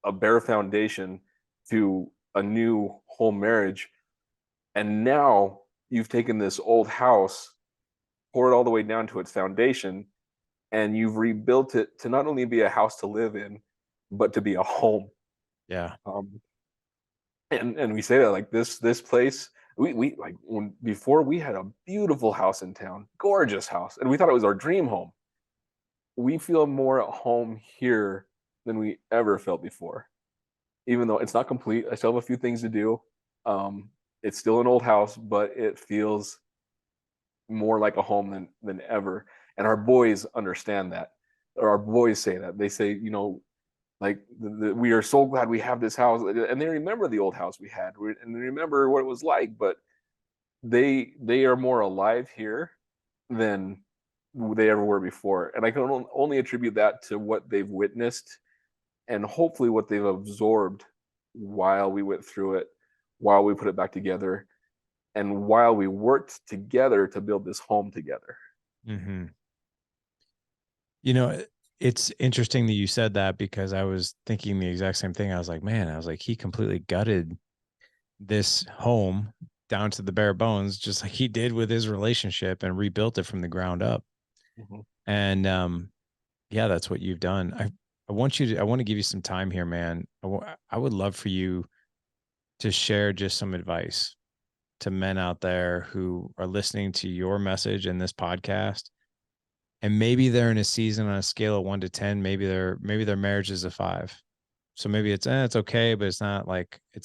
a bare foundation to a new home marriage, and now you've taken this old house, poured all the way down to its foundation, and you've rebuilt it to not only be a house to live in, but to be a home. Yeah. Um, and we say that like this place, we like when before we had a beautiful house in town, gorgeous house, and we thought it was our dream home. We feel more at home here than we ever felt before, even though it's not complete. I still have a few things to do. Um, it's still an old house, but it feels more like a home than ever. And our boys understand that, or our boys say that. They say, you know, like we are so glad we have this house, and they remember the old house we had, and they remember what it was like. But they are more alive here than they ever were before, and I can only attribute that to what they've witnessed and hopefully what they've absorbed while we went through it, while we put it back together, and while we worked together to build this home together. Hmm. You know, it's interesting that you said that because I was thinking the exact same thing. I was like, man, I was like, he completely gutted this home down to the bare bones, just like he did with his relationship and rebuilt it from the ground up. Mhm, And yeah, that's what you've done. I want to give you some time here, man. I would love for you to share just some advice to men out there who are listening to your message in this podcast. And maybe they're in a season on a scale of 1 to 10. Maybe their marriage is a 5. So maybe it's okay, but it's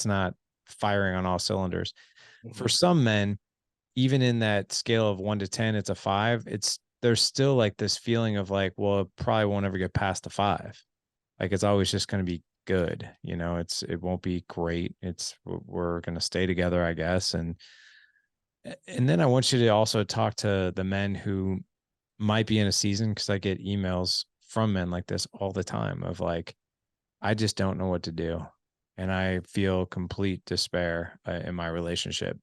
not firing on all cylinders. For mhm, some men, even in that scale of 1 to 10, it's a 5. There's still like this feeling of like, well, it probably won't ever get past the 5. Like it's always just going to be good. It won't be great. We're going to stay together, I guess. And then I want you to also talk to the men who might be in a season, because I get emails from men like this all the time of like, I just don't know what to do. And I feel complete despair in my relationship.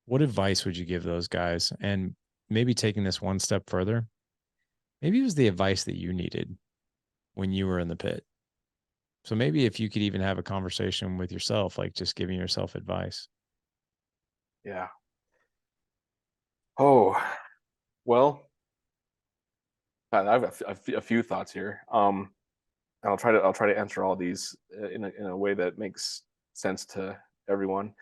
What advice would you give those guys? And maybe taking this one step further, maybe it was the advice that you needed when you were in the pit. So maybe if you could even have a conversation with yourself, like just giving yourself advice. yeah. Oh, well, I have a few thoughts here. And I'll try to answer all these in a way that makes sense to everyone.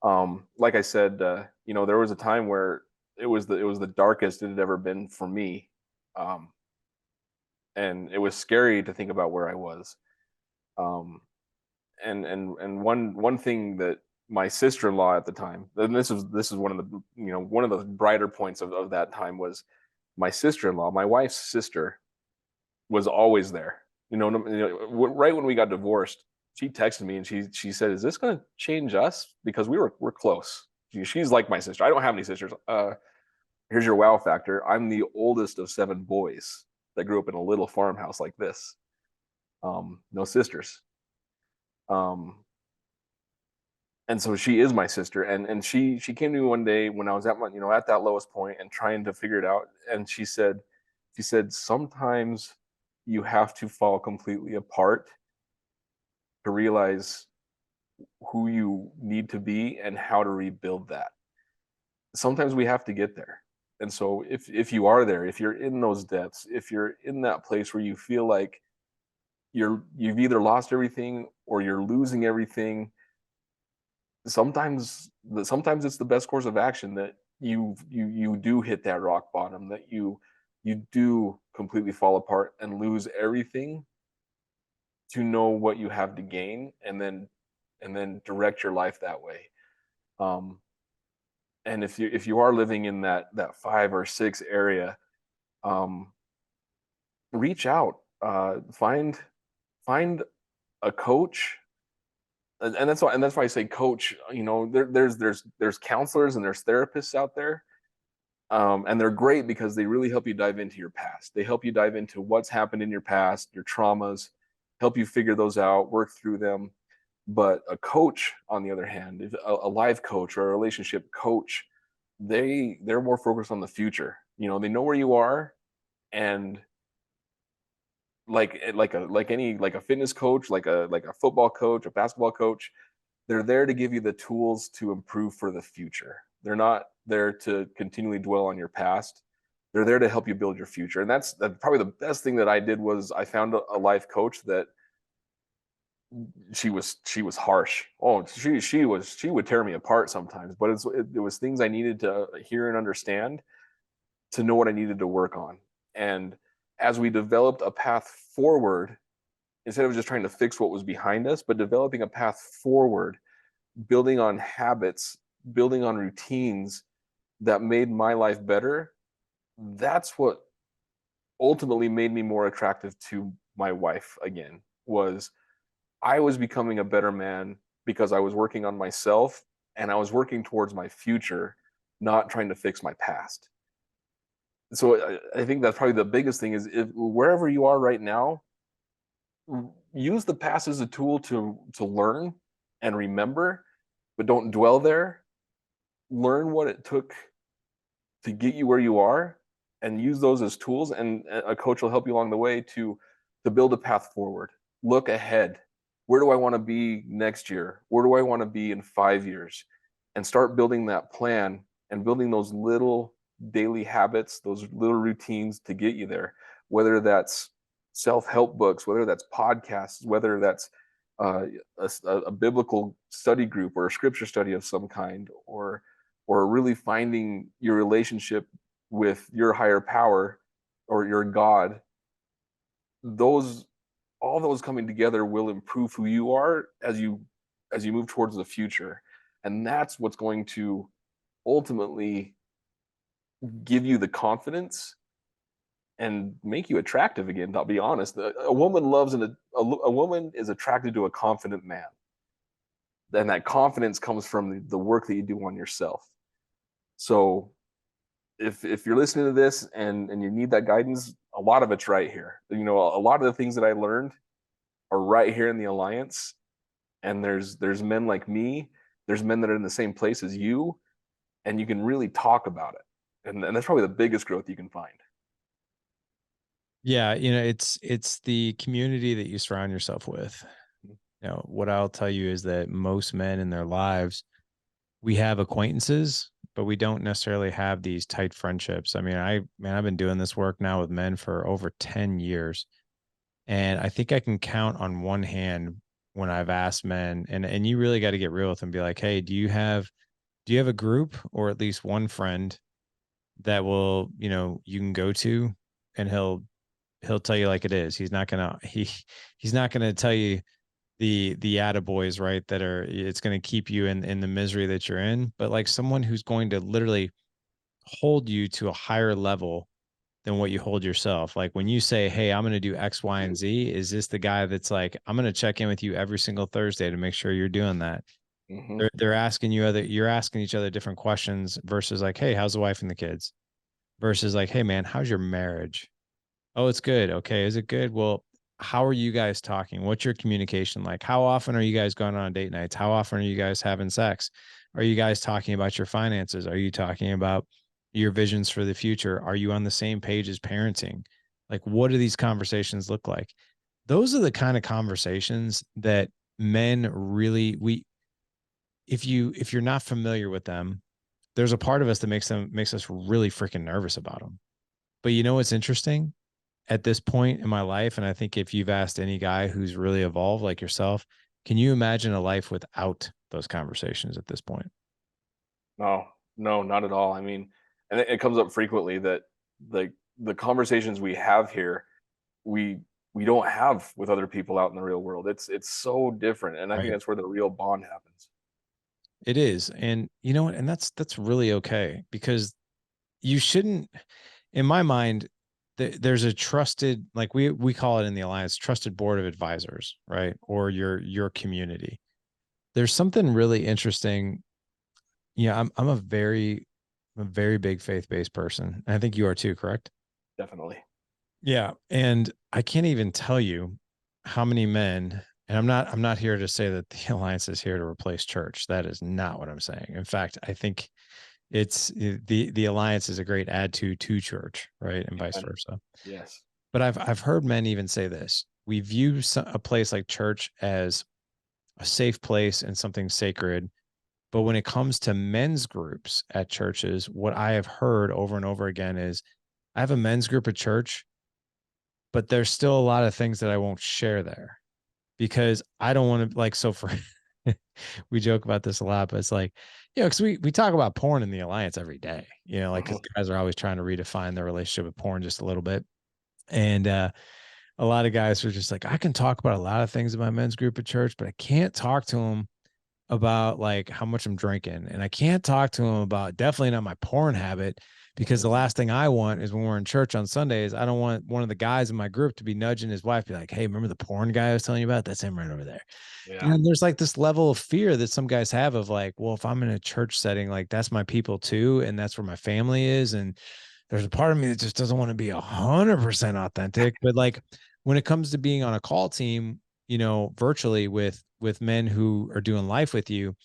Like I said, you know, there was a time where it was the darkest it had ever been for me, um, and it was scary to think about where I was. Um, and one thing that my sister-in-law at the time, and this is one of the, you know, one of the brighter points of that time was my sister-in-law, my wife's sister, was always there. Right when we got divorced, she texted me and she said, "Is this going to change us? Because we're close." She's like my sister. I don't have any sisters. Here's your wow factor: I'm the oldest of 7 boys that grew up in a little farmhouse like this. No sisters. Um, and so she is my sister, and she came to me one day when I was at that lowest point and trying to figure it out, and she said sometimes you have to fall completely apart to realize who you need to be and how to rebuild that. Sometimes we have to get there. And so if you are there, if you're in those depths, if you're in that place where you feel like you've either lost everything or you're losing everything, sometimes it's the best course of action that you do hit that rock bottom, that you do completely fall apart and lose everything to know what you have to gain, and then direct your life that way. Um, and if you are living in that 5 or 6 area, um, reach out, find a coach, and that's why I say coach. You know, there's counselors and there's therapists out there, and they're great because they really help you dive into your past. They help you dive into what's happened in your past, your traumas, help you figure those out, work through them. But a coach, on the other hand, if a life coach or a relationship coach, they're more focused on the future. You know, they know where you are, and like a fitness coach, like a football coach, a basketball coach, they're there to give you the tools to improve for the future. They're not there to continually dwell on your past. They're there to help you build your future. And that's probably the best thing that I did was I found a life coach that she was harsh. Oh, she would tear me apart sometimes, but it was things I needed to hear and understand to know what I needed to work on. And as we developed a path forward, instead of just trying to fix what was behind us, but developing a path forward, building on habits, building on routines that made my life better, that's what ultimately made me more attractive to my wife again. Was I was becoming a better man because I was working on myself and I was working towards my future, not trying to fix my past. So I think that's probably the biggest thing is if wherever you are right now, use the past as a tool to learn and remember, but don't dwell there. Learn what it took to get you where you are and use those as tools, and a coach will help you along the way to build a path forward. Look ahead. Where do I want to be next year? Where do I want to be in 5 years? And start building that plan and building those little daily habits, those little routines to get you there. Whether that's self-help books, whether that's podcasts, whether that's uh, a biblical study group or a scripture study of some kind, or really finding your relationship with your higher power or your God. Those all those coming together will improve who you are as you move towards the future, and that's what's going to ultimately give you the confidence and make you attractive again. I'll be honest, a woman loves a woman is attracted to a confident man, and that confidence comes from the work that you do on yourself. So if you're listening to this and you need that guidance, a lot of it's right here. You know, a lot of the things that I learned are right here in the Alliance. And there's men like me, there's men that are in the same place as you, and you can really talk about it. And that's probably the biggest growth you can find. Yeah, it's the community that you surround yourself with. What I'll tell you is that most men in their lives, we have acquaintances, but we don't necessarily have these tight friendships. I mean, I've been doing this work now with men for over 10 years. And I think I can count on one hand when I've asked men, and you really got to get real with them, be like, hey, do you have a group or at least one friend that will, you can go to, and he'll tell you like it is. He's not gonna tell you the attaboys, right? That are it's gonna keep you in the misery that you're in, but like someone who's going to literally hold you to a higher level than what you hold yourself. Like when you say, hey, I'm going to do X, Y, and Z, is this the guy that's like, I'm going to check in with you every single Thursday to make sure you're doing that? Mm-hmm. They're asking you're asking each other different questions versus like, hey, how's the wife and the kids? Versus like, hey man, how's your marriage? Oh, it's good. Okay. Is it good? Well, how are you guys talking? What's your communication like? How often are you guys going on date nights? How often are you guys having sex? Are you guys talking about your finances? Are you talking about your visions for the future? Are you on the same page as parenting? Like, what do these conversations look like? Those are the kind of conversations that men really, if you're not familiar with them, there's a part of us that makes us really freaking nervous about them. But you know what's interesting? At this point in my life, and I think if you've asked any guy who's really evolved like yourself, can you imagine a life without those conversations at this point? No, no, not at all. I mean, and it comes up frequently that the conversations we have here, we we don't have with other people out in the real world. It's so different, and I think Right. that's where the real bond happens. It is. And you know what? And that's really okay, because you shouldn't, in my mind, there's a trusted, like we call it in the alliance, trusted board of advisors, right? Or your community. There's something really interesting. Yeah, I'm a very big faith-based person. I think you are too, correct? Definitely. Yeah. And I can't even tell you how many men And I'm not here to say that the alliance is here to replace church. That is not what I'm saying. In fact, I think it's the alliance is a great add to church, right? And vice Amen. versa. Yes. But I've heard men even say this. We view a place like church as a safe place and something sacred. But when it comes to men's groups at churches, what I have heard over and over again is I have a men's group at church, but there's still a lot of things that I won't share there because I don't want to like so for we joke about this a lot, but it's like, because we talk about porn in the alliance every day, like because Mhm. guys are always trying to redefine their relationship with porn just a little bit. And a lot of guys are just like, I can talk about a lot of things in my men's group at church, but I can't talk to them about like how much I'm drinking. And I can't talk to them about definitely not my porn habit because the last thing I want is when we're in church on Sundays, I don't want one of the guys in my group to be nudging his wife, be like, hey, remember the porn guy I was telling you about? That's him right over there. Yeah. And there's like this level of fear that some guys have of like, well, if I'm in a church setting, like that's my people too, and that's where my family is. And there's a part of me that just doesn't want to be 100% authentic. But like when it comes to being on a call team, virtually with men who are doing life with you,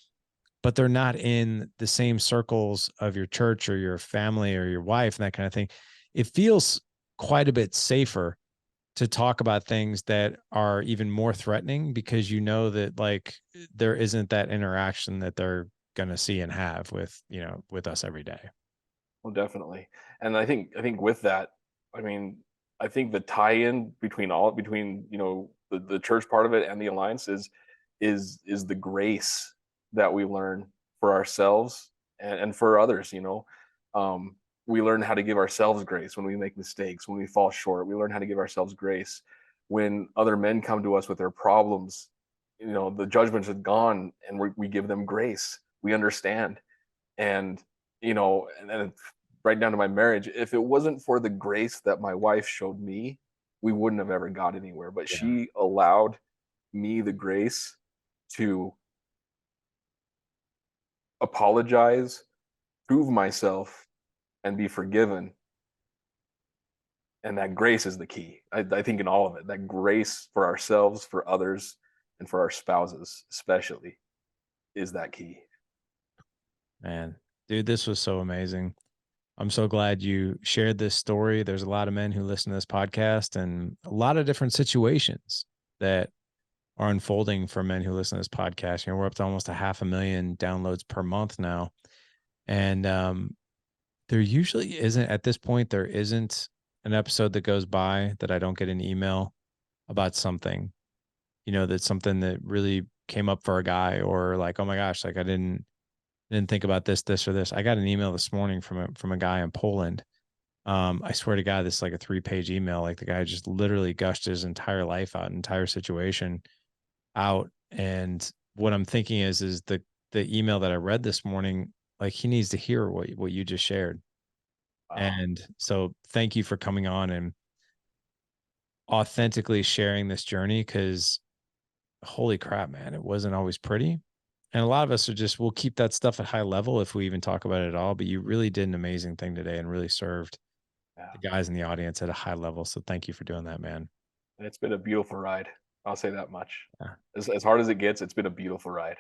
but they're not in the same circles of your church or your family or your wife and that kind of thing, it feels quite a bit safer to talk about things that are even more threatening because that like there isn't that interaction that they're going to see and have with us every day. Well, definitely. And I think with that, I mean, I think the tie-in between the church part of it and the alliance is the grace that we learn for ourselves and for others. Um, we learn how to give ourselves grace when we make mistakes, when we fall short. We learn how to give ourselves grace when other men come to us with their problems. The judgments are gone, and we give them grace. We understand, and and right down to my marriage, if it wasn't for the grace that my wife showed me, we wouldn't have ever got anywhere. But Yeah. she allowed me the grace to apologize, prove myself, and be forgiven. And that grace is the key. I think in all of it, that grace for ourselves, for others, and for our spouses especially is that key. Man, dude, this was so amazing. I'm so glad you shared this story. There's a lot of men who listen to this podcast and a lot of different situations that are unfolding for men who listen to this podcast. We're up to almost 500,000 downloads per month now. And there usually isn't, at this point, there isn't an episode that goes by that I don't get an email about something, that's something that really came up for a guy or like, oh my gosh, like I didn't think about this or this. I got an email this morning from a guy in Poland. I swear to God, this is like a 3-page email. Like the guy just literally gushed his entire life out, entire situation out. And what I'm thinking is the email that I read this morning, like he needs to hear what you just shared. Wow. And so thank you for coming on and authentically sharing this journey because holy crap, man, it wasn't always pretty. And a lot of us we'll keep that stuff at high level if we even talk about it at all. But you really did an amazing thing today and really served Yeah. the guys in the audience at a high level. So thank you for doing that, man. It's been a beautiful ride. I'll say that much. Yeah. As hard as it gets, it's been a beautiful ride.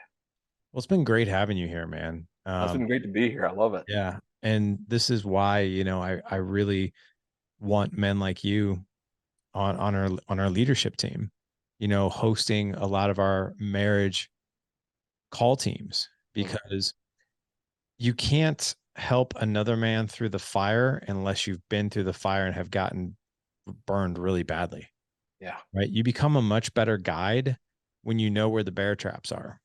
Well, it's been great having you here, man. It's been great to be here. I love it. Yeah. And this is why, I really want men like you on our leadership team, hosting a lot of our marriage call teams Mhm. because you can't help another man through the fire unless you've been through the fire and have gotten burned really badly, Yeah. right? You become a much better guide when you know where the bear traps are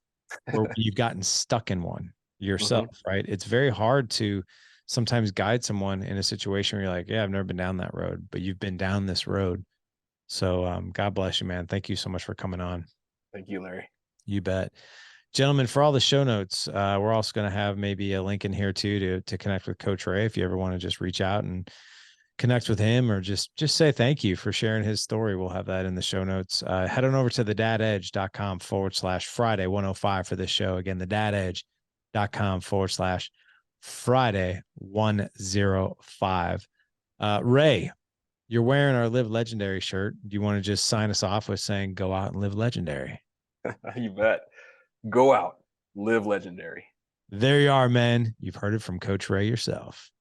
or when you've gotten stuck in one yourself, Mhm. right? It's very hard to sometimes guide someone in a situation where you're like, yeah, I've never been down that road, but you've been down this road. So God bless you, man. Thank you so much for coming on. Thank you, Larry. You bet. Gentlemen, for all the show notes, we're also going to have maybe a link in here too to connect with Coach Ray if you ever want to just reach out and connect with him or just say thank you for sharing his story. We'll have that in the show notes. Head on over to thedadedge.com/Friday 105 for this show. Again, thedadedge.com/Friday 105. Ray, you're wearing our Live Legendary shirt. Do you want to just sign us off with saying go out and live legendary? You bet. Go out, live legendary. There you are, man. You've heard it from Coach Ray yourself.